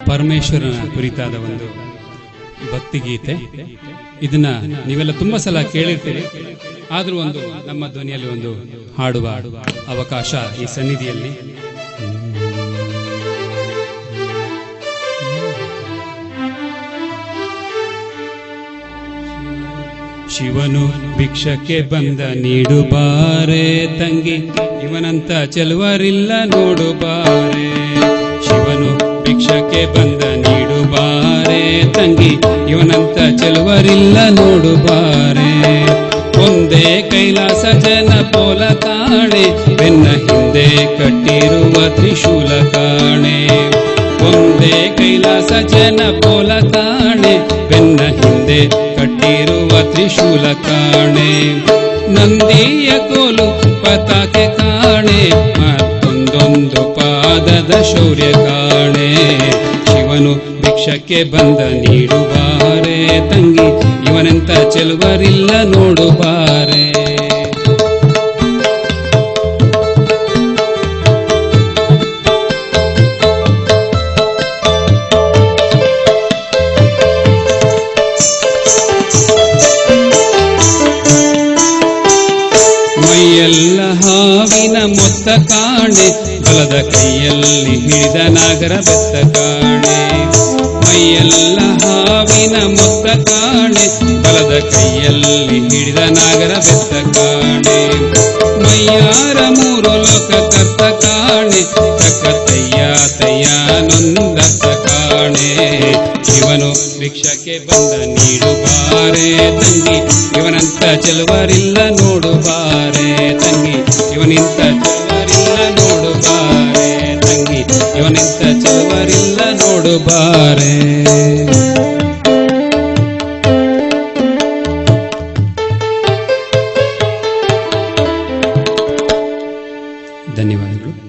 ಪರಮೇಶ್ವರನ ಕುರಿತಾದ ಒಂದು ಭಕ್ತಿಗೀತೆ. ಇದನ್ನ ನೀವೆಲ್ಲ ತುಂಬಾ ಸಲ ಕೇಳಿರ್ತೀರಿ, ಆದ್ರೂ ಒಂದು ನಮ್ಮ ಧ್ವನಿಯಲ್ಲಿ ಒಂದು ಹಾಡುವ ಅವಕಾಶ ಈ ಸನ್ನಿಧಿಯಲ್ಲಿ. ಶಿವನು ಭಿಕ್ಷಕ್ಕೆ ಬಂದ ನೀಡುಬಾರೆ ತಂಗಿ, ಇವನಂತ ಚೆಲುವರಿಲ್ಲ ನೋಡುಬಾರೆ. ಶಿವನು ಭಿಕ್ಷಕ್ಕೆ ಬಂದ ನೀಡುಬಾರೆ ತಂಗಿ, ಇವನಂತ ಚೆಲುವರಿಲ್ಲ ನೋಡುಬಾರೆ. ಒಂದೇ ಕೈಲಾಸ ಜನ ಪೋಲ ಕಾಣೆ, ಬೆನ್ನ ಹಿಂದೆ ಕಟ್ಟಿರುವ ತ್ರಿಶೂಲ ಕಾಣೆ. ಒಂದೇ ಕೈಲಾಸ ಜನ ಪೋಲ ಕಾಣೆ, ಬೆನ್ನ ಹಿಂದೆ ಕಟ್ಟಿರುವ ತ್ರಿಶೂಲ ಕಾಣೆ. ನಂದಿಯ ಕೋಲು ಪತಾಕೆ ಕಾಣೆ, ಮತ್ತೊಂದೊಂದು ಪಾದದ ಶೌರ್ಯ ಕಾಣೆ. ಶಿವನು ಭಿಕ್ಷಕ್ಕೆ ಬಂದ ನೀಡುಬಾರೆ ತಂಗಿ, ಇವನೆಂತ ಚೆಲುವರಿಲ್ಲ ನೋಡುಬಾರೆ. ಮೈಯೆಲ್ಲ ಹಾವಿನ ಮೊತ್ತ ಕಾಣೆ, ಬಲದ ಕೈಯಲ್ಲಿ ಹಿಡಿದ ನಾಗರ ಬೆತ್ತ ಕಾಣೆ. ಮೈಯೆಲ್ಲ ಹಾವಿನ ಮೊತ್ತ ಕಾಣೆ, ಬಲದ ಕೈಯಲ್ಲಿ ಹಿಡಿದ ನಾಗರ ಬೆತ್ತ ಕಾಣೆ. ಮೈಯಾರ ಮೂರು ಲೋಕ ಕರ್ತ ಕಾಣೆ, ತಯ್ಯ ತಯ್ಯ ನೊಂದರ್ಥ ಕಾಣೆ. ಶಿವನು ಭಿಕ್ಷಕ್ಕೆ ಬಂದ ನೀಡುಬಾರೆ ತಂಗಿ, ಇವನಂತ ಚೆಲುವರಿಲ್ಲ ನೋಡುಬಾರೆ ತಂಗಿ, ಇವನಿಂತ ಚೆಲುವರಿಲ್ಲ ನೋಡುಬಾರೆ ತಂಗಿ, ಇವನಿಂತ ಚೆಲುವರಿಲ್ಲ ನೋಡುಬಾರೆ. ಧನ್ಯವಾದಗಳು.